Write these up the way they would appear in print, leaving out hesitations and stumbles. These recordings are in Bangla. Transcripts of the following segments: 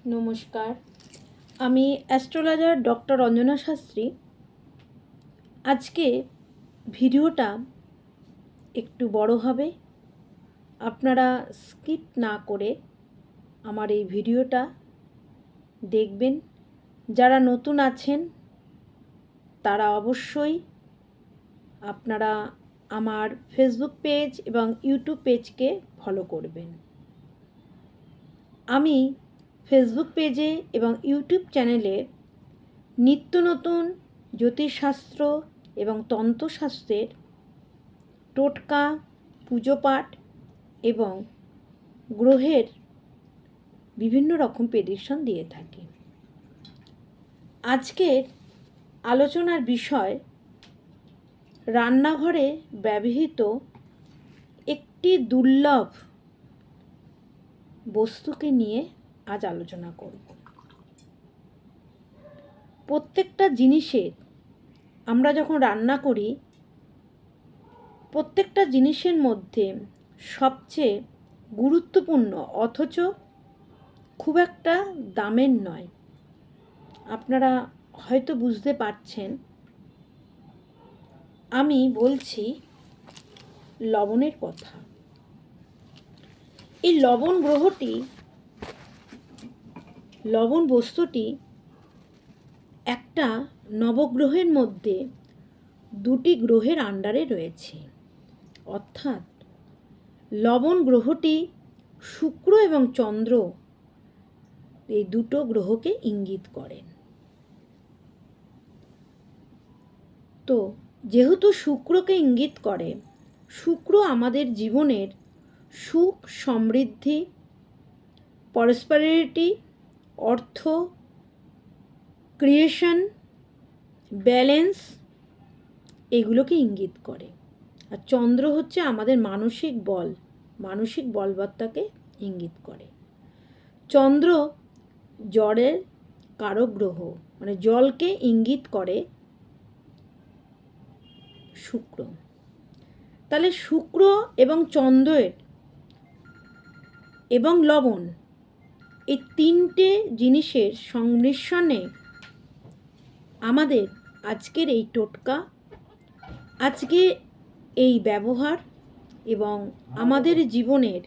নমস্কার, আমি অ্যাস্ট্রোলজার ডক্টর রঞ্জনা শাস্ত্রী। আজকে ভিডিওটা একটু বড় হবে, আপনারা স্কিপ না করে আমার এই ভিডিওটা দেখবেন। যারা নতুন আছেন তারা অবশ্যই আপনারা আমার ফেসবুক পেজ এবং ইউটিউব পেজকে ফলো করবেন। আমি ফেসবুক পেজে এবং ইউটিউব চ্যানেলে নিত্য নতুন জ্যোতিষশাস্ত্র এবং তন্ত্রশাস্ত্রের টোটকা, পুজোপাঠ এবং গ্রহের বিভিন্ন রকম প্রেডিকশন দিয়ে থাকি। আজকের আলোচনার বিষয় রান্নাঘরে ব্যবহৃত একটি দুর্লভ বস্তুকে নিয়ে আজ আলোচনা করব। প্রত্যেকটা জিনিসের আমরা যখন রান্না করি, প্রত্যেকটা জিনিসের মধ্যে সবচেয়ে গুরুত্বপূর্ণ অথচ খুব একটা দামের নয়, আপনারা হয়তো বুঝতে পারছেন, আমি বলছি লবণের কথা। এই লবণ বস্তুটি একটা নবগ্রহের মধ্যে দুটি গ্রহের আন্ডারে রয়েছে। অর্থাৎ লবণ গ্রহটি শুক্র এবং চন্দ্র এই দুটো গ্রহকে ইঙ্গিত করেন। তো যেহেতু শুক্রকে ইঙ্গিত করে, শুক্র আমাদের জীবনের সুখ, সমৃদ্ধি, প্রসপারিটি, অর্থ, ক্রিয়েশন, ব্যালেন্স এগুলোকে ইঙ্গিত করে। আর চন্দ্র হচ্ছে আমাদের মানসিক বলবত্তাকে ইঙ্গিত করে। চন্দ্র জলের কারক গ্রহ, মানে জলকে ইঙ্গিত করে শুক্র। তাহলে শুক্র এবং চন্দ্রের এবং লবণ এই তিনটে জিনিসের সংমিশ্রণে আমাদের আজকের এই টোটকা, আজকে এই ব্যবহার এবং আমাদের জীবনের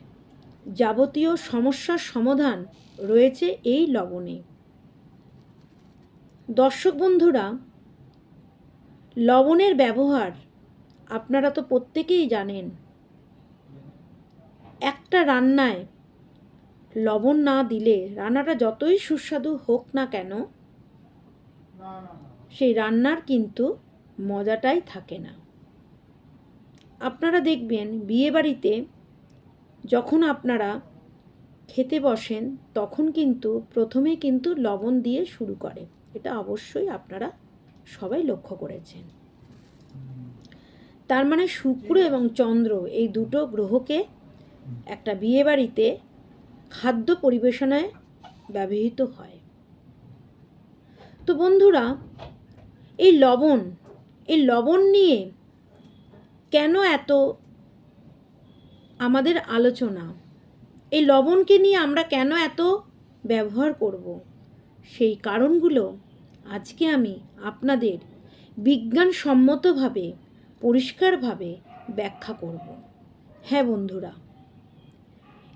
যাবতীয় সমস্যার সমাধান রয়েছে এই লবণে। দর্শক বন্ধুরা, লবণের ব্যবহার আপনারা তো প্রত্যেকেই জানেন। একটা রান্নায় লবণ না দিলে রান্নাটা যতই সুস্বাদু হোক না কেন, সেই রান্নার কিন্তু মজাটাই থাকে না। আপনারা দেখবেন বিয়েবাড়িতে যখন আপনারা খেতে বসেন তখন কিন্তু প্রথমে কিন্তু লবণ দিয়ে শুরু করে, এটা অবশ্যই আপনারা সবাই লক্ষ্য করেছেন। তার মানে শুক্র এবং চন্দ্র এই দুটো গ্রহকে একটা বিয়েবাড়িতে খাদ্য পরিবেশনায় ব্যবহৃত হয়। তো বন্ধুরা, এই লবণ নিয়ে কেন এত আমাদের আলোচনা, এই লবণকে নিয়ে আমরা কেন এত ব্যবহার করব, সেই কারণগুলো আজকে আমি আপনাদের বিজ্ঞানসম্মতভাবে পরিষ্কারভাবে ব্যাখ্যা করব। হ্যাঁ বন্ধুরা,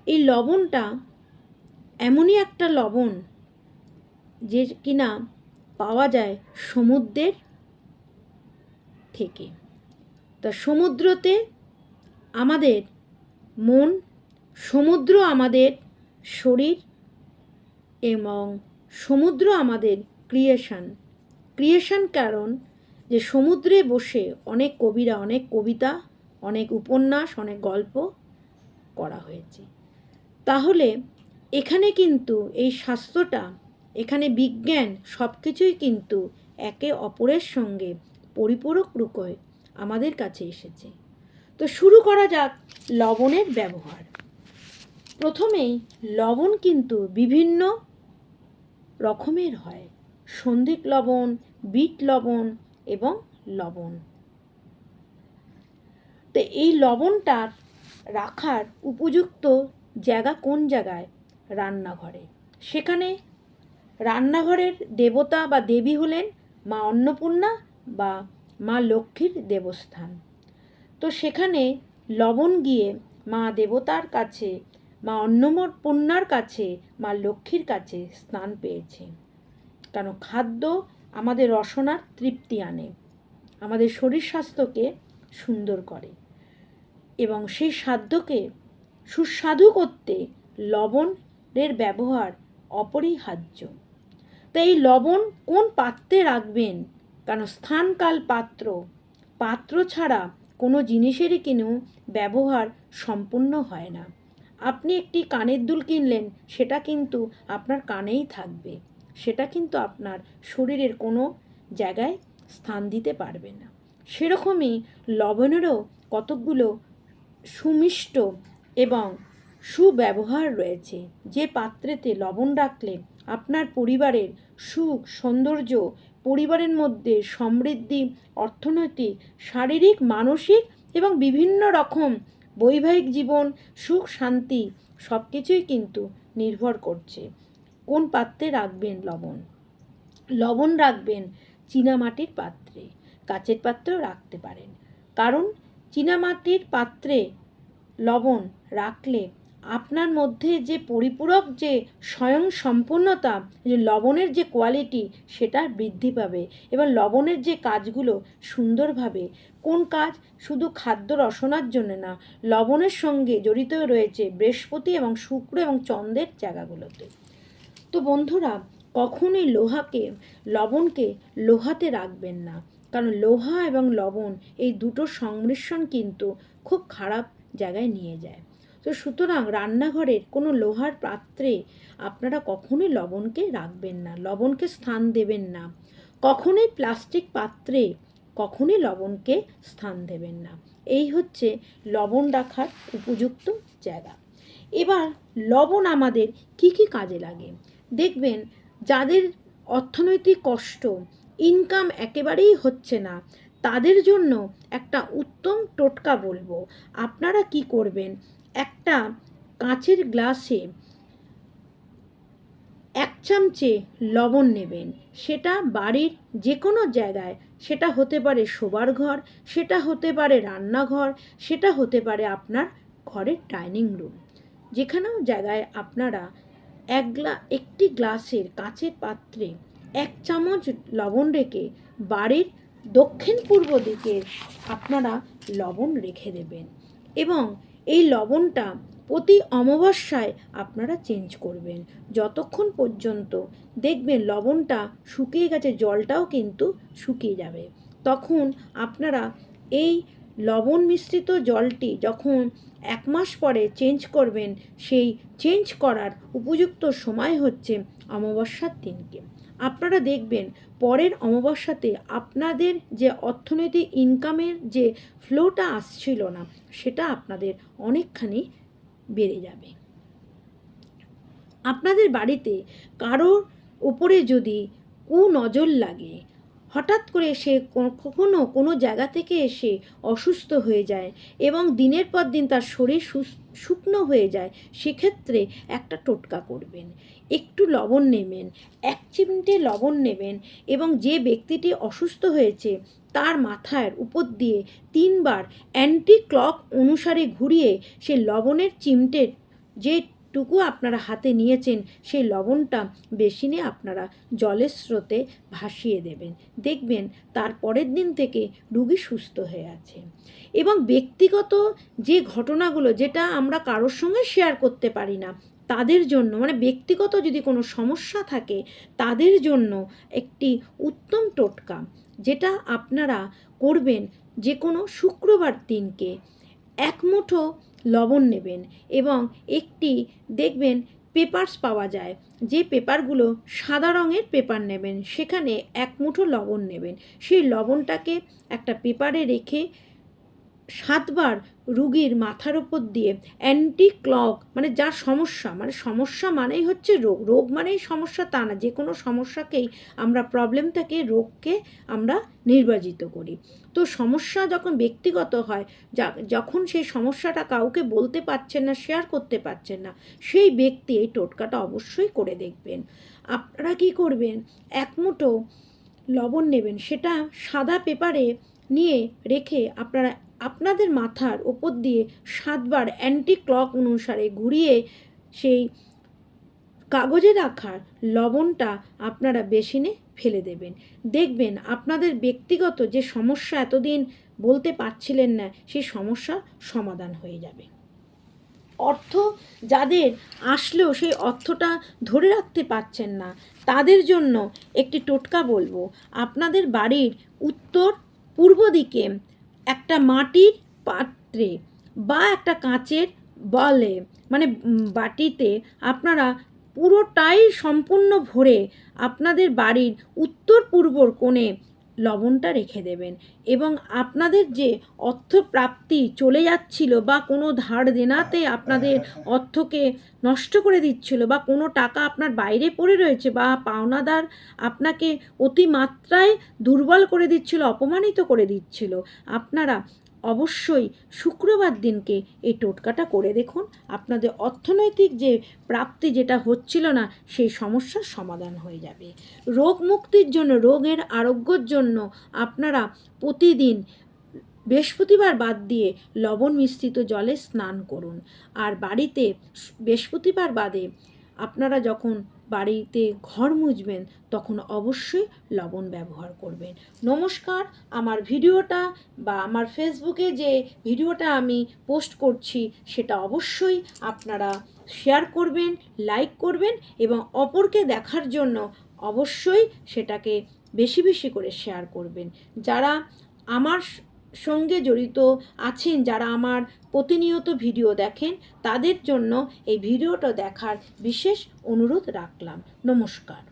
এই লবণটা এমনই একটা লবণ যে কিনা পাওয়া যায় সমুদ্রের থেকে। তা সমুদ্রতে আমাদের মন, সমুদ্র আমাদের শরীর এবং সমুদ্র আমাদের ক্রিয়েশন কারণ যে সমুদ্রে বসে অনেক কবিরা অনেক কবিতা, অনেক উপন্যাস, অনেক গল্প করা হয়েছে। তাহলে এখানে কিন্তু এই শাস্ত্রটা, এখানে বিজ্ঞান সব কিছুই কিন্তু একে অপরের সঙ্গে পরিপূরক রূপে আমাদের কাছে এসেছে। তো শুরু করা যাক লবণের ব্যবহার। প্রথমেই লবণ কিন্তু বিভিন্ন রকমের হয়, সন্ধিক লবণ, বিট লবণ এবং লবণ। তো এই লবণটার রাখার উপযুক্ত জায়গা কোন জায়গায়? রান্নাঘরে। সেখানে রান্নাঘরের দেবতা বা দেবী হলেন মা অন্নপূর্ণা বা মা লক্ষ্মীর দেবস্থান। তো সেখানে লবণ গিয়ে মা দেবতার কাছে, মা অন্নপূর্ণার কাছে, মা লক্ষ্মীর কাছে স্থান পেয়েছে। কারণ খাদ্য আমাদের রসনার তৃপ্তি আনে, আমাদের শরীর স্বাস্থ্যকে সুন্দর করে এবং সেই খাদ্যকে সুস্বাদু করতে লবণের ব্যবহার অপরিহার্য। তাই এই লবণ কোন পাত্রে রাখবেন, কারণ স্থানকাল পাত্র ছাড়া কোনো জিনিসেরই কিন্তু ব্যবহার সম্পূর্ণ হয় না। আপনি একটি কানের দুল কিনলেন, সেটা কিন্তু আপনার কানেই থাকবে, সেটা কিন্তু আপনার শরীরের কোনো জায়গায় স্থান দিতে পারবে না। সেরকমই লবণেরও কতকগুলো সুমিষ্ট এবং সুব্যবহার রয়েছে। যে পাত্রেতে লবণ রাখলে আপনার পরিবারের সুখ, সৌন্দর্য, পরিবারের মধ্যে সমৃদ্ধি, অর্থনৈতিক, শারীরিক, মানসিক এবং বিভিন্ন রকম বৈবাহিক জীবন, সুখ, শান্তি সব কিছুই কিন্তু নির্ভর করছে কোন পাত্রে রাখবেন লবণ। লবণ রাখবেন চীনামাটির পাত্রে, কাচের পাত্রেও রাখতে পারেন। কারণ চীনামাটির পাত্রে লবণ রাখলে আপনার মধ্যে যে পরিপূরক যে স্বয়ং সম্পূর্ণতা, যে লবণের যে কোয়ালিটি, সেটা বৃদ্ধি পাবে এবং লবণের যে কাজগুলো সুন্দরভাবে, কোন কাজ শুধু খাদ্য রসনার জন্য না, লবণের সঙ্গে জড়িত রয়েছে বৃহস্পতি এবং শুক্র এবং চন্দ্রের জায়গাগুলোতে। তো বন্ধুরা, কখনোই লবণকে লোহাতে রাখবেন না, কারণ লোহা এবং লবণ এই দুটো সংমিশ্রণ কিন্তু খুব খারাপ জায়গায় নিয়ে যায়। তো সুতরাং রান্নাঘরের কোনো লোহার পাত্রে আপনারা কখনোই লবণকে রাখবেন না, লবণকে স্থান দেবেন না। কখনোই প্লাস্টিক পাত্রে কখনোই লবণকে স্থান দেবেন না। এই হচ্ছে লবণ রাখার উপযুক্ত জায়গা। এবার লবণ আমাদের কি কি কাজে লাগে দেখবেন। যাদের অর্থনৈতিক কষ্ট, ইনকাম একেবারেই হচ্ছে না, তাদের জন্য একটা উত্তম টোটকা বলবো। আপনারা কি করবেন, একটা কাঁচের গ্লাসে 1 চামচে লবণ নেবেন। সেটা বাড়ির যে কোনো জায়গায়, সেটা হতে পারে শোবার ঘর, সেটা হতে পারে রান্নাঘর, সেটা হতে পারে আপনার ঘরের ডাইনিং রুম, যেখানেও জায়গায় আপনারা একটি গ্লাসের কাঁচের পাত্রে 1 চামচ লবণ রেখে বাড়ির দক্ষিণ পূর্ব দিকে আপনারা লবণ রেখে দেবেন এবং এই লবণটা প্রতি অমাবস্যায় আপনারা চেঞ্জ করবেন। যতক্ষণ পর্যন্ত দেখবেন লবণটা শুকিয়ে গেছে, জলটাও কিন্তু শুকিয়ে যাবে, তখন আপনারা এই লবণ মিশ্রিত জলটি যখন 1 মাস পরে চেঞ্জ করবেন, সেই চেঞ্জ করার উপযুক্ত সময় হচ্ছে অমাবস্যার দিনকে। আপনারা দেখবেন পরের অমাবস্যাতে আপনাদের যে অর্থনৈতিক ইনকামের যে ফ্লোটা আসছিল না, সেটা আপনাদের অনেকখানি বেড়ে যাবে। আপনাদের বাড়িতে কারোর উপরে যদি কুনজর লাগে, হঠাৎ করে সে কখনো কোনো জায়গা থেকে এসে অসুস্থ হয়ে যায় এবং দিনের পর দিন তার শরীর শুকনো হয়ে যায়, সেক্ষেত্রে একটা টোটকা করবেন। একটু লবণ নেবেন, 1 চিমটে লবণ নেবেন এবং যে ব্যক্তিটি অসুস্থ হয়েছে তার মাথার উপর দিয়ে 3 বার অ্যান্টি ক্লক অনুসারে ঘুরিয়ে সে লবণের চিমটের যেটুকু আপনারা হাতে নিয়েছেন, সেই লবণটা বেসিনে আপনারা জলের স্রোতে ভাসিয়ে দেবেন। দেখবেন তার পরের দিন থেকে রোগী সুস্থ হয়ে আছে। এবং ব্যক্তিগত যে ঘটনাগুলো, যেটা আমরা কারোর সঙ্গে শেয়ার করতে পারি না, তাদের জন্য, মানে ব্যক্তিগত যদি কোনো সমস্যা থাকে তাদের জন্য একটি উত্তম টোটকা, যেটা আপনারা করবেন যে কোনো শুক্রবার দিনকে 1 মুঠো লবণ নেবেন এবং একটি দেখবেন পেপারস পাওয়া যায়, যে পেপারগুলো সাদা রঙের পেপার নেবেন, সেখানে 1 মুঠো লবণ নেবেন। সেই লবণটাকে একটা পেপারে রেখে 7বার রুগীর মাথার ওপর দিয়ে অ্যান্টি ক্লক, মানে যার সমস্যা, মানে সমস্যা মানেই হচ্ছে রোগ, রোগ মানেই সমস্যা তা না, যে কোনো সমস্যাকেই আমরা প্রবলেম থেকে রোগকে আমরা নির্বাচিত করি। তো সমস্যা যখন ব্যক্তিগত হয়, যখন সেই সমস্যাটা কাউকে বলতে পারছেন না, শেয়ার করতে পারছেন না, সেই ব্যক্তি এই টোটকাটা অবশ্যই করে দেখবেন। আপনারা কি করবেন, 1 মুঠো লবণ নেবেন, সেটা সাদা পেপারে নিয়ে রেখে আপনারা আপনাদের মাথার ওপর দিয়ে 7বার অ্যান্টি ক্লক অনুসারে ঘুরিয়ে সেই কাগজে রাখা লবণটা আপনারা বেসিনে ফেলে দেবেন। দেখবেন আপনাদের ব্যক্তিগত যে সমস্যা এতদিন বলতে পারছিলেন না, সেই সমস্যা সমাধান হয়ে যাবে। অর্থ যাদের আসলেও সেই অর্থটা ধরে রাখতে পারছেন না, তাদের জন্য একটি টোটকা বলবো। আপনাদের বাড়ির উত্তর পূর্ব দিকে একটা মাটির পাত্রে বা একটা কাঁচের বলে, মানে বাটিতে আপনারা পুরোটাই সম্পূর্ণ ভরে আপনাদের বাড়ির উত্তর পূর্বর কোণে লবণটা রেখে দেবেন। এবং আপনাদের যে অর্থ প্রাপ্তি চলে যাচ্ছিল বা কোনো ধার দেনাতে আপনাদের অর্থকে নষ্ট করে দিচ্ছিল, বা কোনো টাকা আপনার বাইরে পড়ে রয়েছে, বা পাওনাদার আপনাকে অতিমাত্রায় দুর্বল করে দিচ্ছিল, অপমানিত করে দিচ্ছিল, আপনারা অবশ্যই শুক্রবার দিনকে এই টোটকাটা করে দেখুন। আপনাদের অর্থনৈতিক যে প্রাপ্তি যেটা হচ্ছিল না, সেই সমস্যার সমাধান হয়ে যাবে। রোগ মুক্তির জন্য, রোগের আরোগ্যর জন্য আপনারা প্রতিদিন বৃহস্পতিবার বাদ দিয়ে লবণ মিশ্রিত জলে স্নান করুন। আর বাড়িতে বৃহস্পতিবার বাদে আপনারা যখন বাড়িতে ঘর মুছবেন, তখন অবশ্যই লবণ ব্যবহার করবেন। নমস্কার। আমার ভিডিওটা বা আমার ফেসবুকে যে ভিডিওটা আমি পোস্ট করছি, সেটা অবশ্যই আপনারা শেয়ার করবেন, লাইক করবেন, এবং অপরকে দেখার জন্য অবশ্যই সেটাকে বেশি বেশি করে শেয়ার করবেন। যারা আমার সঙ্গে জড়িত আছেন, যারা আমার প্রতিনিয়ত ভিডিও দেখেন, তাদের জন্য এই ভিডিওটা দেখার বিশেষ অনুরোধ রাখলাম। নমস্কার।